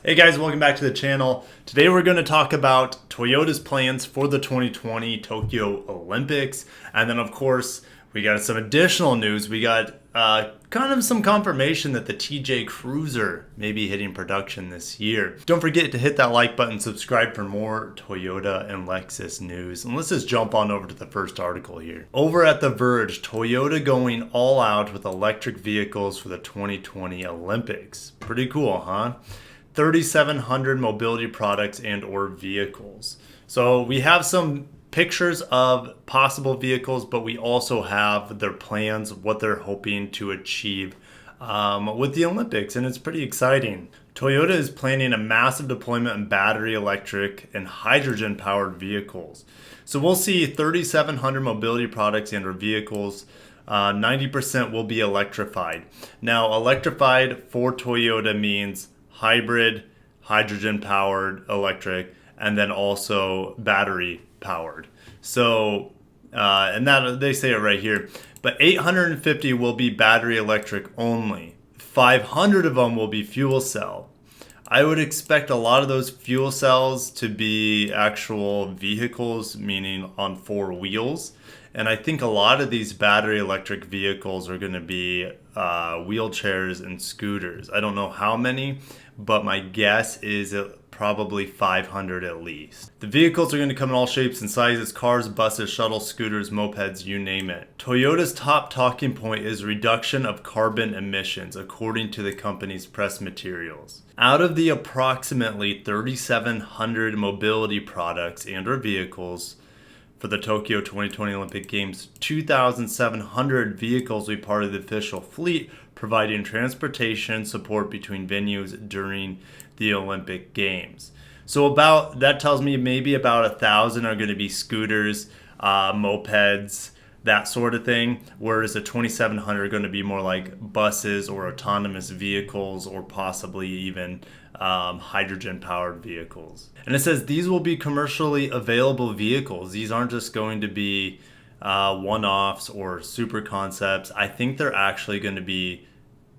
Hey guys, welcome back to the channel. Today we're going to talk about Toyota's plans for the 2020 Tokyo Olympics. And then of course, we got some additional news. We got kind of some confirmation that the TJ Cruiser may be hitting production this year. Don't forget to hit that like button, subscribe for more Toyota and Lexus news. And let's just jump on over to the first article here. Over at The Verge, Toyota going all out with electric vehicles for the 2020 Olympics. Pretty cool, huh? 3,700 mobility products and or vehicles. So we have some pictures of possible vehicles, but we also have their plans, what they're hoping to achieve with the Olympics, and it's pretty exciting. Toyota is planning a massive deployment in battery, electric, and hydrogen powered vehicles. So we'll see 3,700 mobility products and or vehicles. 90% will be electrified. Now, electrified for Toyota means hybrid, hydrogen powered, electric, and then also battery powered. So, and that they say it right here, but 850 will be battery electric only. 500 of them will be fuel cell. I would expect a lot of those fuel cells to be actual vehicles, meaning on four wheels. And I think a lot of these battery electric vehicles are going to be wheelchairs and scooters. I don't know how many, but my guess is probably 500 at least. The vehicles are going to come in all shapes and sizes: cars, buses, shuttles, scooters, mopeds, you name it. Toyota's top talking point is reduction of carbon emissions, according to the company's press materials. Out of the approximately 3,700 mobility products and or vehicles for the Tokyo 2020 Olympic Games, 2,700 vehicles will be part of the official fleet, providing transportation support between venues during the Olympic Games. So about that tells me maybe about 1,000 are going to be scooters, mopeds, that sort of thing, whereas the 2,700 are going to be more like buses or autonomous vehicles or possibly even hydrogen powered vehicles. And it says these will be commercially available vehicles. These aren't just going to be one-offs or super concepts. I think they're actually going to be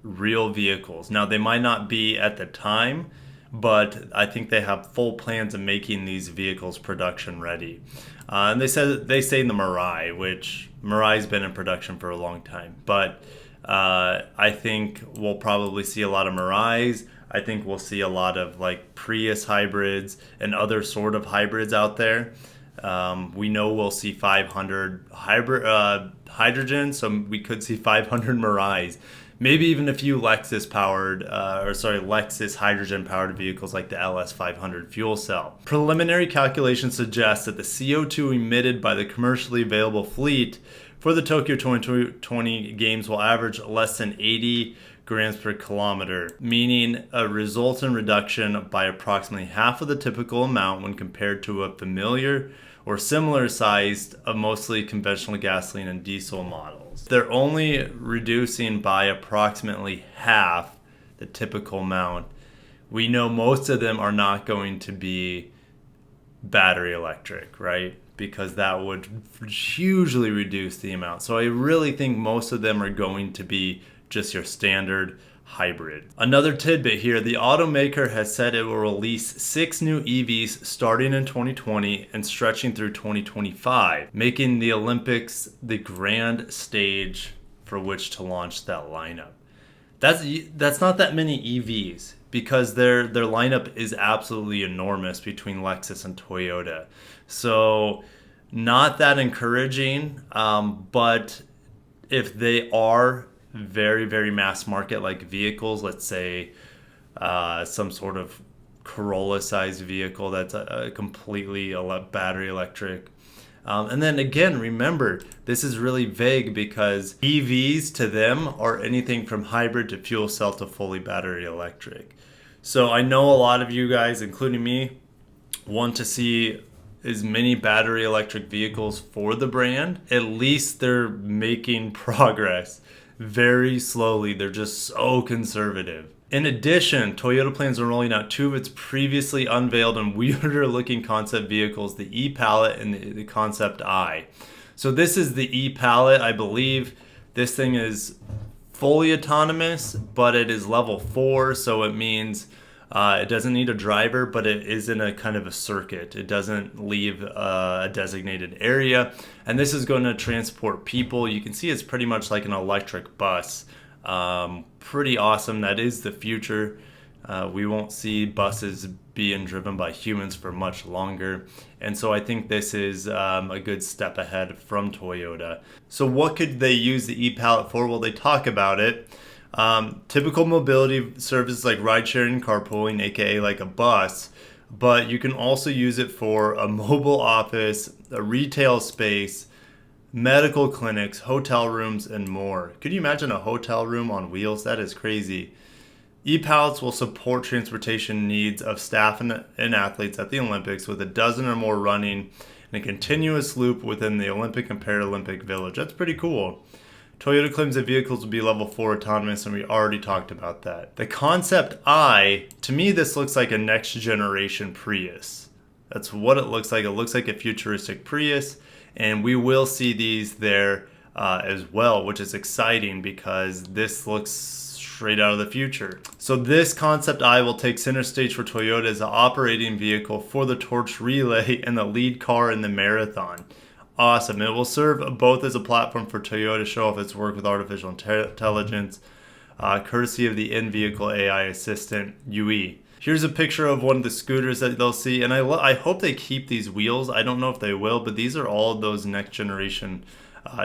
real vehicles. Now, they might not be at the time, but I think they have full plans of making these vehicles production ready. And they say the Mirai, which Mirai's been in production for a long time, but I think we'll probably see a lot of Mirais. I think we'll see a lot of like Prius hybrids and other sort of hybrids out there. We know we'll see 500 hydrogen, so we could see 500 Mirais. Maybe even a few Lexus hydrogen powered vehicles like the LS500 fuel cell. Preliminary calculations suggest that the CO2 emitted by the commercially available fleet for the Tokyo 2020 Games will average less than 80 grams per kilometer, meaning a resultant reduction by approximately half of the typical amount when compared to a familiar or similar sized of mostly conventional gasoline and diesel models. They're only reducing by approximately half the typical amount. We know most of them are not going to be battery electric, right? Because that would hugely reduce the amount. So I really think most of them are going to be just your standard hybrid. Another tidbit here, the automaker has said it will release 6 new EVs starting in 2020 and stretching through 2025, making the Olympics the grand stage for which to launch that lineup. That's not that many EVs, because their lineup is absolutely enormous between Lexus and Toyota. So not that encouraging, but if they are very, very mass market like vehicles, let's say some sort of Corolla sized vehicle that's a completely battery electric. And then again, remember, this is really vague because EVs to them are anything from hybrid to fuel cell to fully battery electric. So I know a lot of you guys, including me, want to see as many battery electric vehicles for the brand. At least they're making progress very slowly. They're just so conservative. In addition, Toyota plans on rolling out 2 of its previously unveiled and weirder looking concept vehicles, the e-Palette and the Concept I. So this is the e-Palette. I believe this thing is fully autonomous, but it is level 4, so it means It doesn't need a driver, but it is in a kind of a circuit. It doesn't leave a designated area. And this is going to transport people. You can see it's pretty much like an electric bus. Pretty awesome. That is the future. We won't see buses being driven by humans for much longer. And so I think this is a good step ahead from Toyota. So what could they use the e-Pallet for? Well, they talk about it. Typical mobility services like ride sharing and carpooling, aka like a bus, but you can also use it for a mobile office, a retail space, medical clinics, hotel rooms, and more. Could you imagine a hotel room on wheels? That is crazy. E-Pallets will support transportation needs of staff and athletes at the Olympics, with a dozen or more running in a continuous loop within the Olympic and Paralympic Village. That's pretty cool. Toyota claims that vehicles will be level 4 autonomous, and we already talked about that. The Concept I, to me, this looks like a next generation Prius. That's what it looks like. It looks like a futuristic Prius, and we will see these there as well, which is exciting because this looks straight out of the future. So this Concept I will take center stage for Toyota as an operating vehicle for the torch relay and the lead car in the marathon. Awesome. It will serve both as a platform for Toyota to show off its work with artificial intelligence, courtesy of the in-vehicle AI assistant, UE. Here's a picture of one of the scooters that they'll see, and I hope they keep these wheels. I don't know if they will, but these are all those next generation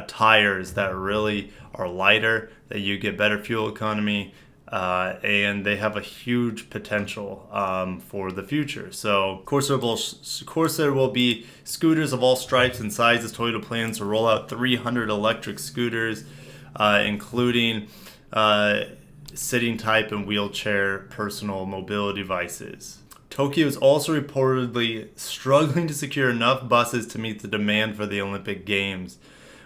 tires that really are lighter, that you get better fuel economy, and they have a huge potential for the future. So, of course, there will be scooters of all stripes and sizes. Toyota plans to roll out 300 electric scooters, including sitting type and wheelchair personal mobility devices. Tokyo is also reportedly struggling to secure enough buses to meet the demand for the Olympic Games,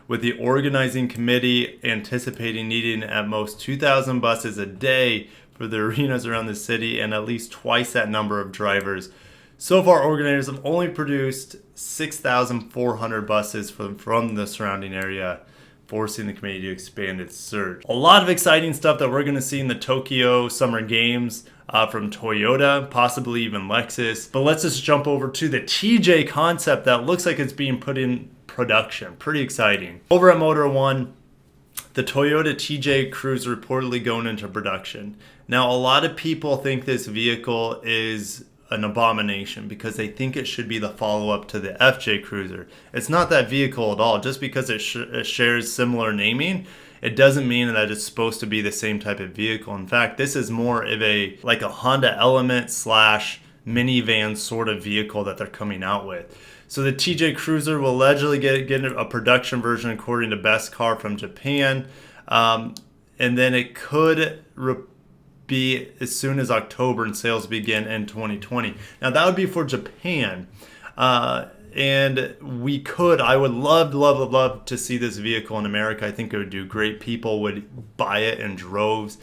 with the organizing committee anticipating needing at most 2,000 buses a day for the arenas around the city and at least twice that number of drivers. So far, organizers have only produced 6,400 buses from the surrounding area, forcing the committee to expand its search. A lot of exciting stuff that we're going to see in the Tokyo Summer Games from Toyota, possibly even Lexus. But let's just jump over to the TJ concept that looks like it's being put in production. Pretty exciting. Over at Motor One, the Toyota TJ Cruiser reportedly going into production. Now, a lot of people think this vehicle is an abomination because they think it should be the follow-up to the FJ Cruiser. It's not that vehicle at all. Just because it shares similar naming, it doesn't mean that it's supposed to be the same type of vehicle. In fact, this is more of a Honda Element slash minivan sort of vehicle that they're coming out with. So the TJ Cruiser will allegedly get a production version according to Best Car from Japan. And then it could be as soon as October, and sales begin in 2020. Now that would be for Japan. And I would love to see this vehicle in America. I think it would do great. People would buy it in droves.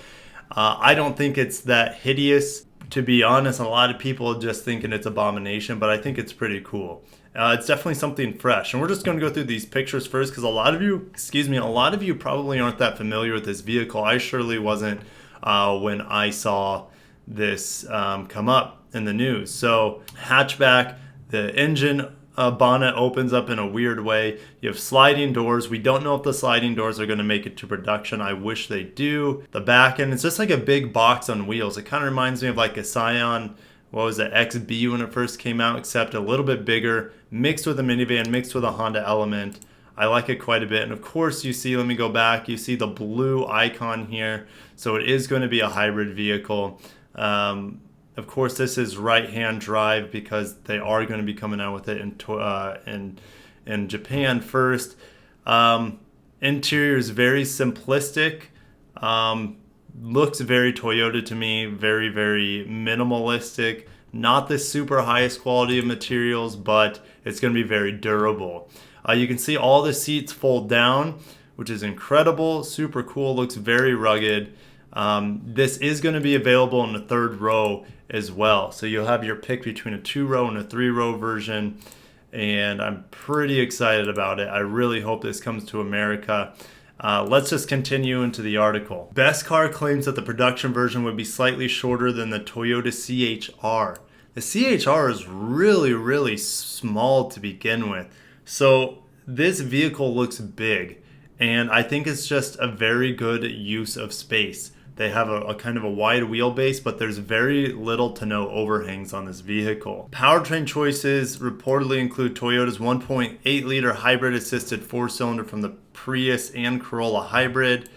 I don't think it's that hideous, to be honest. A lot of people just thinking it's abomination, but I think it's pretty cool. It's definitely something fresh. And we're just going to go through these pictures first because a lot of you probably aren't that familiar with this vehicle. I surely wasn't when I saw this come up in the news. So hatchback, the engine bonnet opens up in a weird way. You have sliding doors. We don't know if the sliding doors are going to make it to production. I wish they do. The back end, it's just like a big box on wheels. It kind of reminds me of like a Scion, what was it, XB when it first came out, except a little bit bigger, mixed with a minivan, mixed with a Honda Element. I like it quite a bit. And of course you see, let me go back, you see the blue icon here. So it is going to be a hybrid vehicle. Of course, this is right-hand drive because they are going to be coming out with it in Japan first. Interior is very simplistic. Looks very Toyota to me. Very, very minimalistic. Not the super highest quality of materials, but it's going to be very durable. You can see all the seats fold down, which is incredible. Super cool. Looks very rugged. This is going to be available in the third row as well. So you'll have your pick between a 2-row and a 3-row version. And I'm pretty excited about it. I really hope this comes to America. Let's just continue into the article. Best Car claims that the production version would be slightly shorter than the Toyota CHR. The CHR is really, really small to begin with. So this vehicle looks big, and I think it's just a very good use of space. They have a kind of a wide wheelbase, but there's very little to no overhangs on this vehicle. Powertrain choices reportedly include Toyota's 1.8 liter hybrid assisted 4-cylinder from the Prius and Corolla hybrid,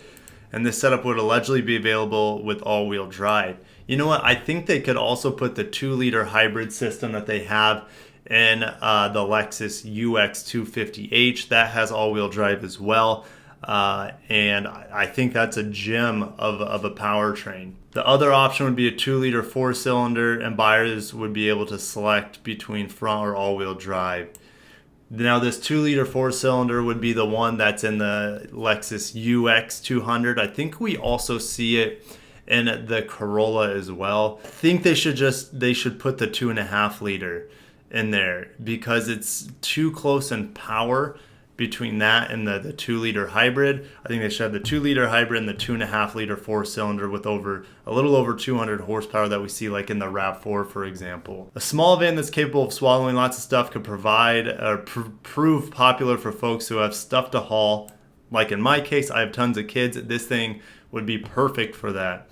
and this setup would allegedly be available with all-wheel drive. You know what? I think they could also put the 2-liter hybrid system that they have in the Lexus UX 250h. That has all-wheel drive as well. And I think that's a gem of a powertrain. The other option would be a 2-liter 4-cylinder, and buyers would be able to select between front or all-wheel drive. Now this 2-liter 4-cylinder would be the one that's in the Lexus UX 200. I think we also see it in the Corolla as well. I think they should put the 2.5 liter in there because it's too close in power between that and the 2-liter hybrid. I think they should have the 2-liter hybrid and the 2.5 liter 4-cylinder with a little over 200 horsepower that we see like in the RAV4, for example. A small van that's capable of swallowing lots of stuff could prove popular for folks who have stuff to haul. Like in my case, I have tons of kids. This thing would be perfect for that.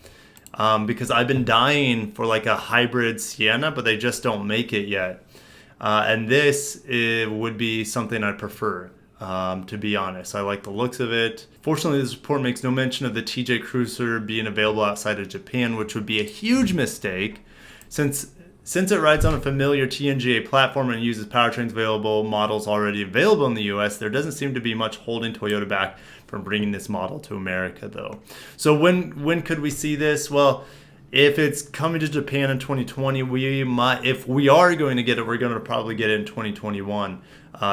Because I've been dying for like a hybrid Sienna, but they just don't make it yet. And this would be something I prefer. To be honest, I like the looks of it. Fortunately, this report makes no mention of the TJ Cruiser being available outside of Japan, which would be a huge mistake since it rides on a familiar TNGA platform and uses powertrains available models already available in the US. There doesn't seem to be much holding Toyota back from bringing this model to America, though. So when could we see this? Well, if it's coming to Japan in 2020, we might. If we are going to get it, we're going to probably get it in 2021.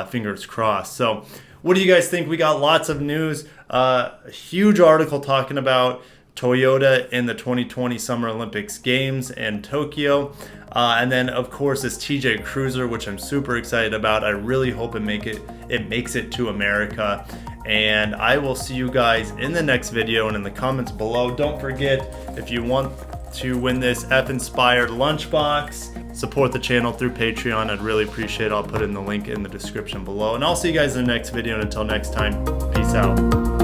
Fingers crossed. So what do you guys think? We got lots of news. A huge article talking about Toyota in the 2020 Summer Olympics Games in Tokyo. And then, of course, this TJ Cruiser, which I'm super excited about. I really hope it makes it to America. And I will see you guys in the next video and in the comments below. Don't forget, if you want to win this F-inspired lunchbox, support the channel through Patreon. I'd really appreciate it. I'll put in the link in the description below. And I'll see you guys in the next video. And until next time, peace out.